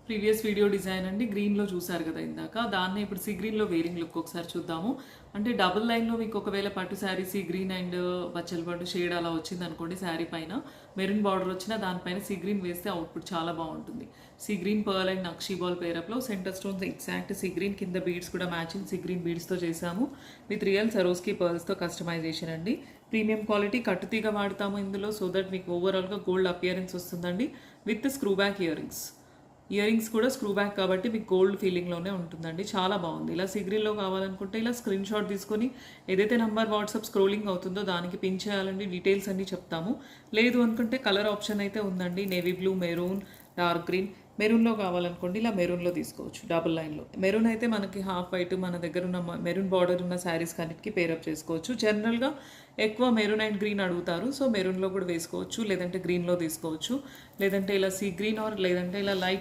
Previous video design అండి గ్రీన్లో చూసారు కదా ఇందాక, దాన్ని ఇప్పుడు సీ గ్రీన్లో వేరింగ్ లుక్ ఒకసారి చూద్దాము. అంటే డబుల్ లైన్లో మీకు ఒకవేళ పట్టు శారీ సీ గ్రీన్ అండ్ బచ్చల పట్టు షేడ్ అలా వచ్చింది అనుకోండి, శారీ పైన మెరూన్ బార్డర్ వచ్చినా దానిపైన సీ గ్రీన్ వేస్తే అవుట్పుట్ చాలా బాగుంటుంది. సీ గ్రీన్ పర్ల్ అండ్ నక్షీ బాల్ పేరప్లో centre stones exact sea green, కింద బీడ్స్ కూడా మ్యాచింగ్ సీ గ్రీన్ బీడ్స్తో చేసాము విత్ రియల్ సరోస్కి పర్ల్స్తో కస్టమైజేషన్ అండి. ప్రీమియం క్వాలిటీ కట్టుతీగ వాడతాము ఇందులో, సో దట్ మీకు ఓవరాల్గా గోల్డ్ అపియరెన్స్ వస్తుందండి with screw back earrings. Earrings కూడా స్క్రూ బ్యాక్ కాబట్టి మీకు గోల్డ్ ఫీలింగ్లోనే ఉంటుందండి, చాలా బాగుంది. ఇలా సిగ్రీన్లో కావాలనుకుంటే ఇలా స్క్రీన్ షాట్ తీసుకొని ఏదైతే నెంబర్ వాట్సాప్ స్క్రోలింగ్ అవుతుందో దానికి పిన్ చేయాలండి, డీటెయిల్స్ అన్నీ చెప్తాము. లేదు అనుకుంటే కలర్ ఆప్షన్ అయితే ఉందండి, navy blue, maroon, dark green. మెరూన్లో కావాలనుకోండి ఇలా మెరూన్లో తీసుకోవచ్చు, డబుల్ లైన్లో. మెరూన్ అయితే మనకి హాఫ్ వైట్ మన దగ్గర ఉన్న మెరూన్ బార్డర్ ఉన్న శారీస్ కన్నిటికి పేరప్ చేసుకోవచ్చు. జనరల్గా ఎక్కువ మెరూన్ అండ్ గ్రీన్ అడుగుతారు, సో మెరూన్లో కూడా వేసుకోవచ్చు, లేదంటే గ్రీన్లో తీసుకోవచ్చు, లేదంటే ఇలా సీ గ్రీన్ ఆర్ లేదంటే ఇలా లైట్